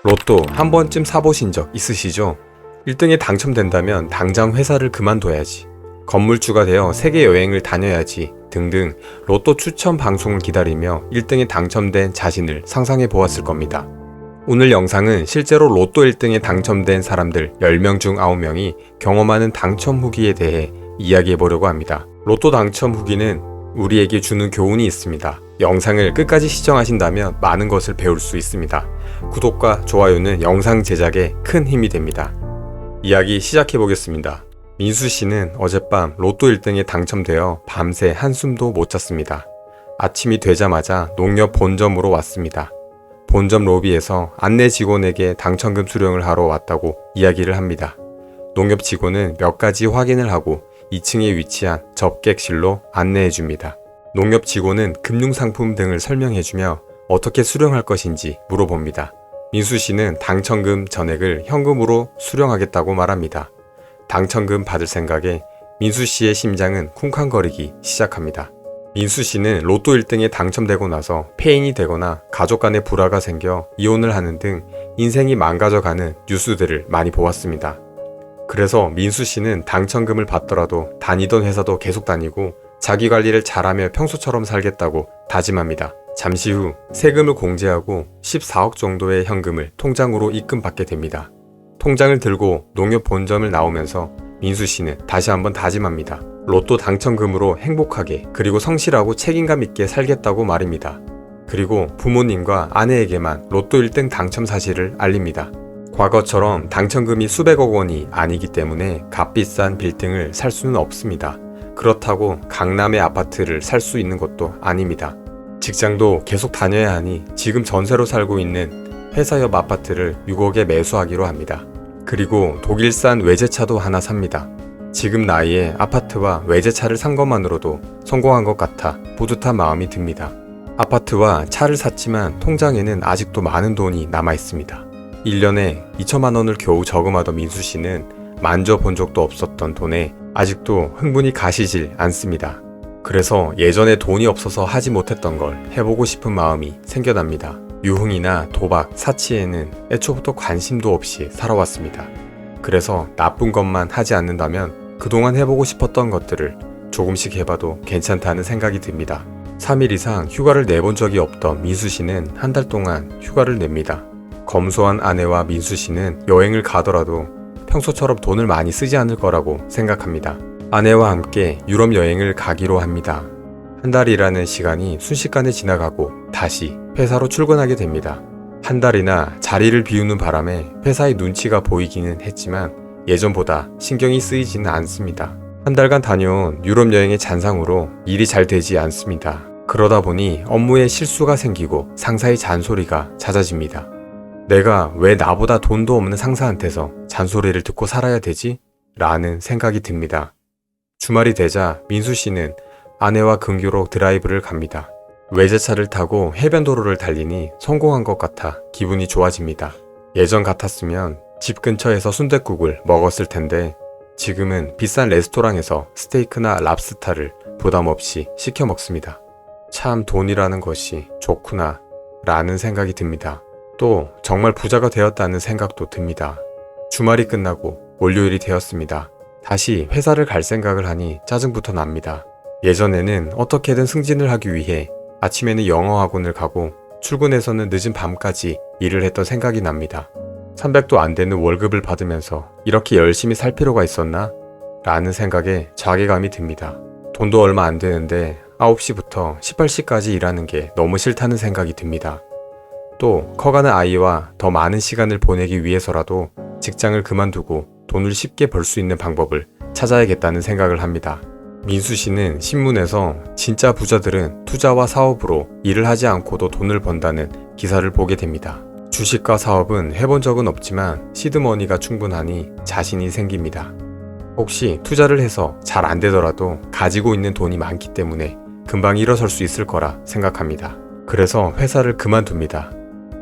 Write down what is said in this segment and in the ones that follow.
로또 한 번쯤 사보신 적 있으시죠? 1등에 당첨된다면 당장 회사를 그만둬야지, 건물주가 되어 세계 여행을 다녀야지 등등 로또 추천 방송을 기다리며 1등에 당첨된 자신을 상상해 보았을 겁니다. 오늘 영상은 실제로 로또 1등에 당첨된 사람들 10명 중 9명이 경험하는 당첨 후기에 대해 이야기해 보려고 합니다. 로또 당첨 후기는 우리에게 주는 교훈이 있습니다. 영상을 끝까지 시청하신다면 많은 것을 배울 수 있습니다. 구독과 좋아요는 영상 제작에 큰 힘이 됩니다. 이야기 시작해 보겠습니다. 민수 씨는 어젯밤 로또 1등에 당첨되어 밤새 한숨도 못 잤습니다. 아침이 되자마자 농협 본점으로 왔습니다. 본점 로비에서 안내 직원에게 당첨금 수령을 하러 왔다고 이야기를 합니다. 농협 직원은 몇 가지 확인을 하고 2층에 위치한 접객실로 안내해 줍니다. 농협 직원은 금융상품 등을 설명해주며 어떻게 수령할 것인지 물어봅니다. 민수 씨는 당첨금 전액을 현금으로 수령하겠다고 말합니다. 당첨금 받을 생각에 민수 씨의 심장은 쿵쾅거리기 시작합니다. 민수 씨는 로또 1등에 당첨되고 나서 폐인이 되거나 가족 간의 불화가 생겨 이혼을 하는 등 인생이 망가져가는 뉴스들을 많이 보았습니다. 그래서 민수 씨는 당첨금을 받더라도 다니던 회사도 계속 다니고 자기 관리를 잘하며 평소처럼 살겠다고 다짐합니다. 잠시 후 세금을 공제하고 14억 정도의 현금을 통장으로 입금받게 됩니다. 통장을 들고 농협 본점을 나오면서 민수 씨는 다시 한번 다짐합니다. 로또 당첨금으로 행복하게 그리고 성실하고 책임감 있게 살겠다고 말입니다. 그리고 부모님과 아내에게만 로또 1등 당첨 사실을 알립니다. 과거처럼 당첨금이 수백억 원이 아니기 때문에 값비싼 빌딩을 살 수는 없습니다. 그렇다고 강남의 아파트를 살 수 있는 것도 아닙니다. 직장도 계속 다녀야 하니 지금 전세로 살고 있는 회사 옆 아파트를 6억에 매수하기로 합니다. 그리고 독일산 외제차도 하나 삽니다. 지금 나이에 아파트와 외제차를 산 것만으로도 성공한 것 같아 뿌듯한 마음이 듭니다. 아파트와 차를 샀지만 통장에는 아직도 많은 돈이 남아 있습니다. 1년에 2천만 원을 겨우 저금하던 민수 씨는 만져본 적도 없었던 돈에 아직도 흥분이 가시질 않습니다. 그래서 예전에 돈이 없어서 하지 못했던 걸 해보고 싶은 마음이 생겨납니다. 유흥이나 도박, 사치에는 애초부터 관심도 없이 살아왔습니다. 그래서 나쁜 것만 하지 않는다면 그동안 해보고 싶었던 것들을 조금씩 해봐도 괜찮다는 생각이 듭니다. 3일 이상 휴가를 내본 적이 없던 민수 씨는 한 달 동안 휴가를 냅니다. 검소한 아내와 민수 씨는 여행을 가더라도 평소처럼 돈을 많이 쓰지 않을 거라고 생각합니다. 아내와 함께 유럽 여행을 가기로 합니다. 한 달이라는 시간이 순식간에 지나가고 다시 회사로 출근하게 됩니다. 한 달이나 자리를 비우는 바람에 회사의 눈치가 보이기는 했지만 예전보다 신경이 쓰이지는 않습니다. 한 달간 다녀온 유럽 여행의 잔상으로 일이 잘 되지 않습니다. 그러다 보니 업무에 실수가 생기고 상사의 잔소리가 잦아집니다. 내가 왜 나보다 돈도 없는 상사한테서 잔소리를 듣고 살아야 되지? 라는 생각이 듭니다. 주말이 되자 민수 씨는 아내와 근교로 드라이브를 갑니다. 외제차를 타고 해변도로를 달리니 성공한 것 같아 기분이 좋아집니다. 예전 같았으면 집 근처에서 순댓국을 먹었을 텐데 지금은 비싼 레스토랑에서 스테이크나 랍스타를 부담 없이 시켜 먹습니다. 참 돈이라는 것이 좋구나 라는 생각이 듭니다. 또 정말 부자가 되었다는 생각도 듭니다. 주말이 끝나고 월요일이 되었습니다. 다시 회사를 갈 생각을 하니 짜증부터 납니다. 예전에는 어떻게든 승진을 하기 위해 아침에는 영어 학원을 가고 출근해서는 늦은 밤까지 일을 했던 생각이 납니다. 300도 안 되는 월급을 받으면서 이렇게 열심히 살 필요가 있었나? 라는 생각에 자괴감이 듭니다. 돈도 얼마 안 되는데 9시부터 18시까지 일하는 게 너무 싫다는 생각이 듭니다. 또 커가는 아이와 더 많은 시간을 보내기 위해서라도 직장을 그만두고 돈을 쉽게 벌 수 있는 방법을 찾아야겠다는 생각을 합니다. 민수 씨는 신문에서 진짜 부자들은 투자와 사업으로 일을 하지 않고도 돈을 번다는 기사를 보게 됩니다. 주식과 사업은 해본 적은 없지만 시드머니가 충분하니 자신이 생깁니다. 혹시 투자를 해서 잘 안 되더라도 가지고 있는 돈이 많기 때문에 금방 일어설 수 있을 거라 생각합니다. 그래서 회사를 그만둡니다.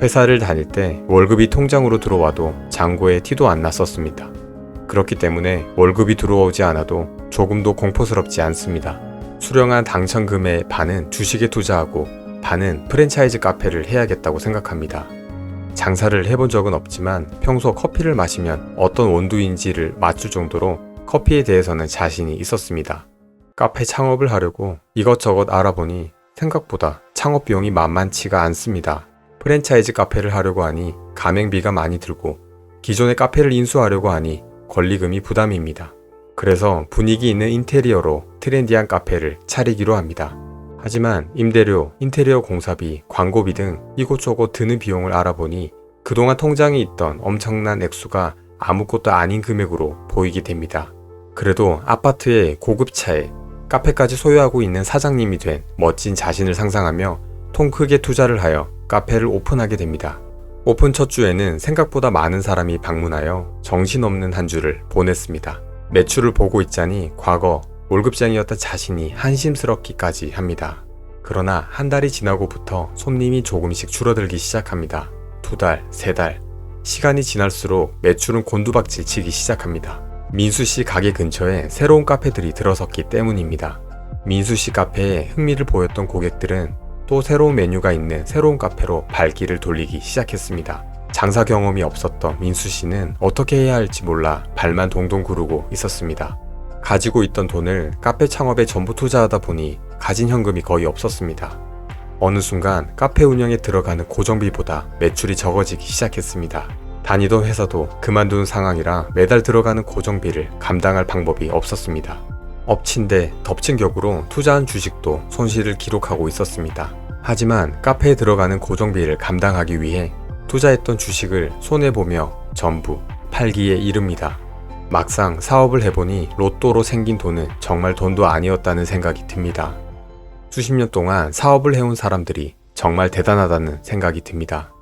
회사를 다닐 때 월급이 통장으로 들어와도 잔고에 티도 안 났었습니다. 그렇기 때문에 월급이 들어오지 않아도 조금도 공포스럽지 않습니다. 수령한 당첨금의 반은 주식에 투자하고 반은 프랜차이즈 카페를 해야겠다고 생각합니다. 장사를 해본 적은 없지만 평소 커피를 마시면 어떤 온도인지를 맞출 정도로 커피에 대해서는 자신이 있었습니다. 카페 창업을 하려고 이것저것 알아보니 생각보다 창업 비용이 만만치가 않습니다. 프랜차이즈 카페를 하려고 하니 가맹비가 많이 들고 기존의 카페를 인수하려고 하니 권리금이 부담입니다. 그래서 분위기 있는 인테리어로 트렌디한 카페를 차리기로 합니다. 하지만 임대료, 인테리어 공사비, 광고비 등 이곳저곳 드는 비용을 알아보니 그동안 통장에 있던 엄청난 액수가 아무것도 아닌 금액으로 보이게 됩니다. 그래도 아파트의 고급차에 카페까지 소유하고 있는 사장님이 된 멋진 자신을 상상하며 통 크게 투자를 하여 카페를 오픈하게 됩니다. 오픈 첫 주에는 생각보다 많은 사람이 방문하여 정신없는 한 주를 보냈습니다. 매출을 보고 있자니 과거 월급쟁이였던 자신이 한심스럽기까지 합니다. 그러나 한 달이 지나고부터 손님이 조금씩 줄어들기 시작합니다. 2달, 3달. 시간이 지날수록 매출은 곤두박질 치기 시작합니다. 민수씨 가게 근처에 새로운 카페들이 들어섰기 때문입니다. 민수씨 카페에 흥미를 보였던 고객들은 또 새로운 메뉴가 있는 새로운 카페로 발길을 돌리기 시작했습니다. 장사 경험이 없었던 민수씨는 어떻게 해야 할지 몰라 발만 동동 구르고 있었습니다. 가지고 있던 돈을 카페 창업에 전부 투자하다 보니 가진 현금이 거의 없었습니다. 어느 순간 카페 운영에 들어가는 고정비보다 매출이 적어지기 시작했습니다. 다니던 회사도 그만둔 상황이라 매달 들어가는 고정비를 감당할 방법이 없었습니다. 엎친 데 덮친 격으로 투자한 주식도 손실을 기록하고 있었습니다. 하지만 카페에 들어가는 고정비를 감당하기 위해 투자했던 주식을 손해보며 전부 팔기에 이릅니다. 막상 사업을 해보니 로또로 생긴 돈은 정말 돈도 아니었다는 생각이 듭니다. 수십 년 동안 사업을 해온 사람들이 정말 대단하다는 생각이 듭니다.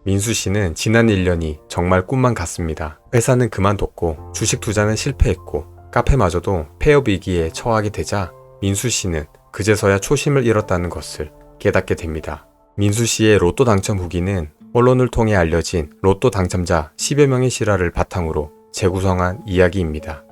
민수 씨는 지난 1년이 정말 꿈만 같습니다. 회사는 그만뒀고 주식 투자는 실패했고 카페마저도 폐업 위기에 처하게 되자 민수 씨는 그제서야 초심을 잃었다는 것을 깨닫게 됩니다. 민수 씨의 로또 당첨 후기는 언론을 통해 알려진 로또 당첨자 10여 명의 실화를 바탕으로 재구성한 이야기입니다.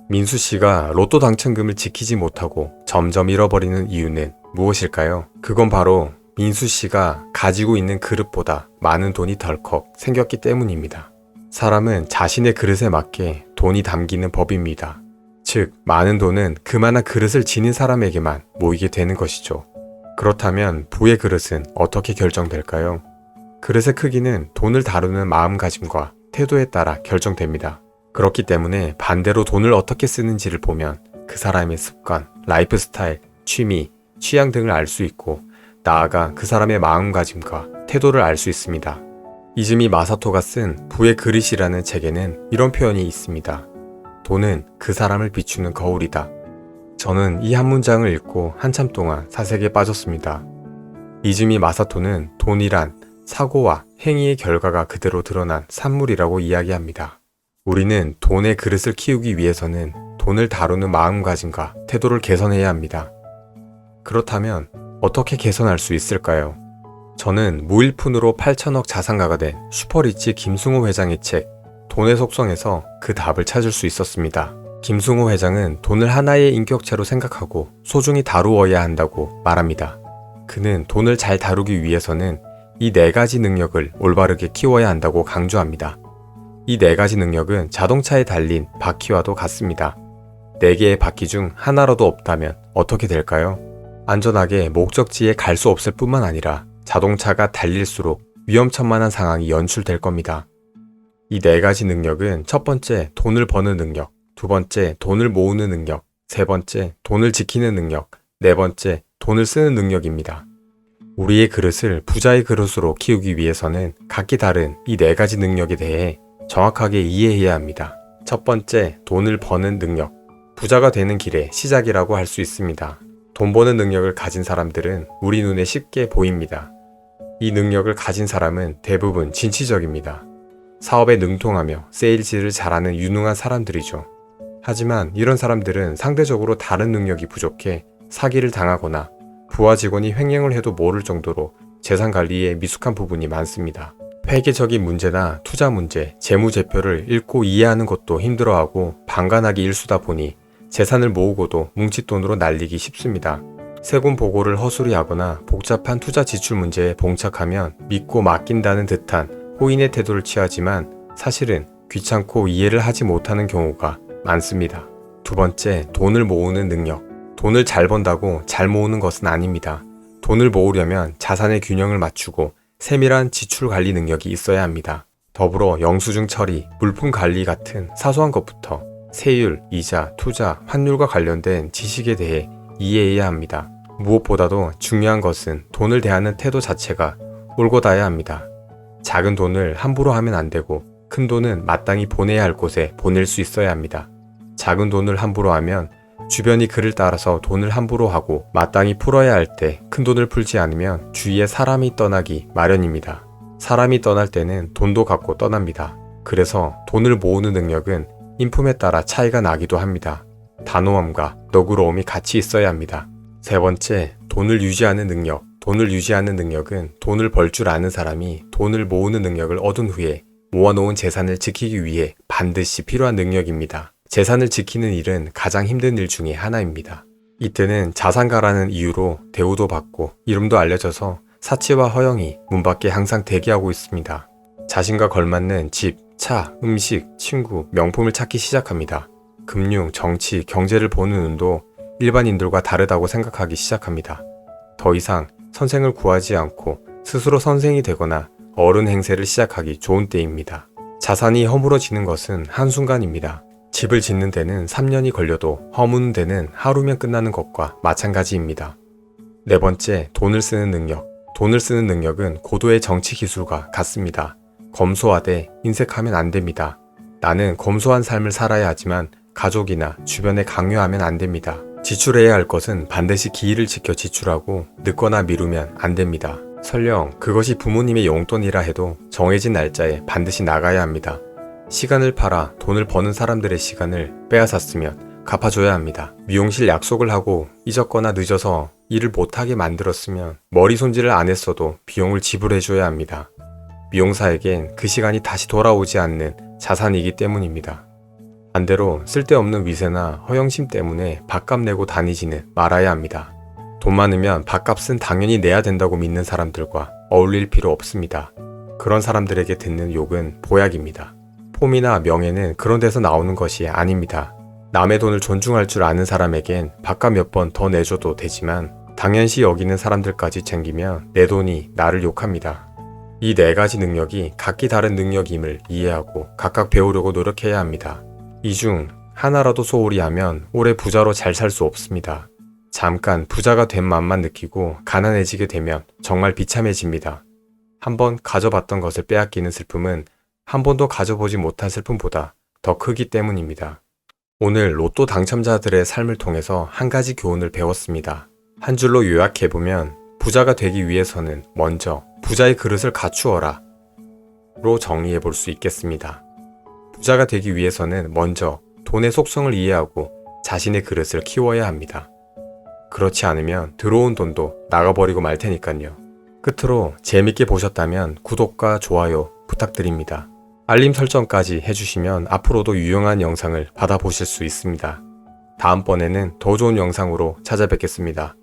민수 씨가 로또 당첨금을 지키지 못하고 점점 잃어버리는 이유는 무엇일까요? 그건 바로 민수 씨가 가지고 있는 그릇보다 많은 돈이 덜컥 생겼기 때문입니다. 사람은 자신의 그릇에 맞게 돈이 담기는 법입니다. 즉, 많은 돈은 그만한 그릇을 지닌 사람에게만 모이게 되는 것이죠. 그렇다면 부의 그릇은 어떻게 결정될까요? 그릇의 크기는 돈을 다루는 마음가짐과 태도에 따라 결정됩니다. 그렇기 때문에 반대로 돈을 어떻게 쓰는지를 보면 그 사람의 습관, 라이프 스타일, 취미, 취향 등을 알 수 있고 나아가 그 사람의 마음가짐과 태도를 알 수 있습니다. 이즈미 마사토가 쓴 부의 그릇이라는 책에는 이런 표현이 있습니다. 돈은 그 사람을 비추는 거울이다. 저는 이 한 문장을 읽고 한참 동안 사색에 빠졌습니다. 이즈미 마사토는 돈이란 사고와 행위의 결과가 그대로 드러난 산물이라고 이야기합니다. 우리는 돈의 그릇을 키우기 위해서는 돈을 다루는 마음가짐과 태도를 개선해야 합니다. 그렇다면 어떻게 개선할 수 있을까요? 저는 무일푼으로 8천억 자산가가 된 슈퍼리치 김승호 회장의 책 돈의 속성에서 그 답을 찾을 수 있었습니다. 김승호 회장은 돈을 하나의 인격체로 생각하고 소중히 다루어야 한다고 말합니다. 그는 돈을 잘 다루기 위해서는 이 4가지 능력을 올바르게 키워야 한다고 강조합니다. 이 4가지 능력은 자동차에 달린 바퀴와도 같습니다. 4개의 바퀴 중 하나라도 없다면 어떻게 될까요? 안전하게 목적지에 갈 수 없을 뿐만 아니라 자동차가 달릴수록 위험천만한 상황이 연출될 겁니다. 이 4가지 능력은 첫 번째, 돈을 버는 능력, 두 번째, 돈을 모으는 능력, 세 번째, 돈을 지키는 능력, 네 번째, 돈을 쓰는 능력입니다. 우리의 그릇을 부자의 그릇으로 키우기 위해서는 각기 다른 이 4가지 능력에 대해 정확하게 이해해야 합니다. 첫 번째, 돈을 버는 능력. 부자가 되는 길의 시작이라고 할 수 있습니다. 돈 버는 능력을 가진 사람들은 우리 눈에 쉽게 보입니다. 이 능력을 가진 사람은 대부분 진취적입니다. 사업에 능통하며 세일즈를 잘하는 유능한 사람들이죠. 하지만 이런 사람들은 상대적으로 다른 능력이 부족해 사기를 당하거나 부하 직원이 횡령을 해도 모를 정도로 재산 관리에 미숙한 부분이 많습니다. 회계적인 문제나 투자 문제, 재무제표를 읽고 이해하는 것도 힘들어하고 방관하기 일수다 보니 재산을 모으고도 뭉칫돈으로 날리기 쉽습니다. 세금 보고를 허술히 하거나 복잡한 투자 지출 문제에 봉착하면 믿고 맡긴다는 듯한 호인의 태도를 취하지만 사실은 귀찮고 이해를 하지 못하는 경우가 많습니다. 두 번째, 돈을 모으는 능력. 돈을 잘 번다고 잘 모으는 것은 아닙니다. 돈을 모으려면 자산의 균형을 맞추고 세밀한 지출 관리 능력이 있어야 합니다. 더불어 영수증 처리, 물품 관리 같은 사소한 것부터 세율, 이자, 투자, 환율과 관련된 지식에 대해 이해해야 합니다. 무엇보다도 중요한 것은 돈을 대하는 태도 자체가 올곧아야 합니다. 작은 돈을 함부로 하면 안 되고 큰 돈은 마땅히 보내야 할 곳에 보낼 수 있어야 합니다. 작은 돈을 함부로 하면 주변이 그를 따라서 돈을 함부로 하고 마땅히 풀어야 할 때 큰 돈을 풀지 않으면 주위에 사람이 떠나기 마련입니다. 사람이 떠날 때는 돈도 갖고 떠납니다. 그래서 돈을 모으는 능력은 인품에 따라 차이가 나기도 합니다. 단호함과 너그러움이 같이 있어야 합니다. 세 번째, 돈을 유지하는 능력. 돈을 유지하는 능력은 돈을 벌 줄 아는 사람이 돈을 모으는 능력을 얻은 후에 모아놓은 재산을 지키기 위해 반드시 필요한 능력입니다. 재산을 지키는 일은 가장 힘든 일 중에 하나입니다. 이때는 자산가라는 이유로 대우도 받고 이름도 알려져서 사치와 허영이 문 밖에 항상 대기하고 있습니다. 자신과 걸맞는 집, 차, 음식, 친구, 명품을 찾기 시작합니다. 금융, 정치, 경제를 보는 눈도 일반인들과 다르다고 생각하기 시작합니다. 더 이상 선생을 구하지 않고 스스로 선생이 되거나 어른 행세를 시작하기 좋은 때입니다. 자산이 허물어지는 것은 한순간입니다. 집을 짓는 데는 3년이 걸려도 허무는 데는 하루면 끝나는 것과 마찬가지입니다. 네 번째, 돈을 쓰는 능력. 돈을 쓰는 능력은 고도의 정치 기술과 같습니다. 검소하되 인색하면 안 됩니다. 나는 검소한 삶을 살아야 하지만 가족이나 주변에 강요하면 안 됩니다. 지출해야 할 것은 반드시 기일을 지켜 지출하고 늦거나 미루면 안 됩니다. 설령 그것이 부모님의 용돈이라 해도 정해진 날짜에 반드시 나가야 합니다. 시간을 팔아 돈을 버는 사람들의 시간을 빼앗았으면 갚아줘야 합니다. 미용실 약속을 하고 잊었거나 늦어서 일을 못하게 만들었으면 머리 손질을 안 했어도 비용을 지불해줘야 합니다. 미용사에겐 그 시간이 다시 돌아오지 않는 자산이기 때문입니다. 반대로 쓸데없는 위세나 허영심 때문에 밥값 내고 다니지는 말아야 합니다. 돈 많으면 밥값은 당연히 내야 된다고 믿는 사람들과 어울릴 필요 없습니다. 그런 사람들에게 듣는 욕은 보약입니다. 폼이나 명예는 그런 데서 나오는 것이 아닙니다. 남의 돈을 존중할 줄 아는 사람에겐 밥값 몇 번 더 내줘도 되지만 당연시 여기는 사람들까지 챙기면 내 돈이 나를 욕합니다. 이 네 가지 능력이 각기 다른 능력임을 이해하고 각각 배우려고 노력해야 합니다. 이 중 하나라도 소홀히 하면 오래 부자로 잘 살 수 없습니다. 잠깐 부자가 된 맛만 느끼고 가난해지게 되면 정말 비참해집니다. 한번 가져봤던 것을 빼앗기는 슬픔은 한 번도 가져보지 못한 슬픔보다 더 크기 때문입니다. 오늘 로또 당첨자들의 삶을 통해서 한 가지 교훈을 배웠습니다. 한 줄로 요약해보면 부자가 되기 위해서는 먼저 부자의 그릇을 갖추어라 로 정리해볼 수 있겠습니다. 부자가 되기 위해서는 먼저 돈의 속성을 이해하고 자신의 그릇을 키워야 합니다. 그렇지 않으면 들어온 돈도 나가버리고 말 테니까요. 끝으로 재밌게 보셨다면 구독과 좋아요 부탁드립니다. 알림 설정까지 해주시면 앞으로도 유용한 영상을 받아보실 수 있습니다. 다음번에는 더 좋은 영상으로 찾아뵙겠습니다.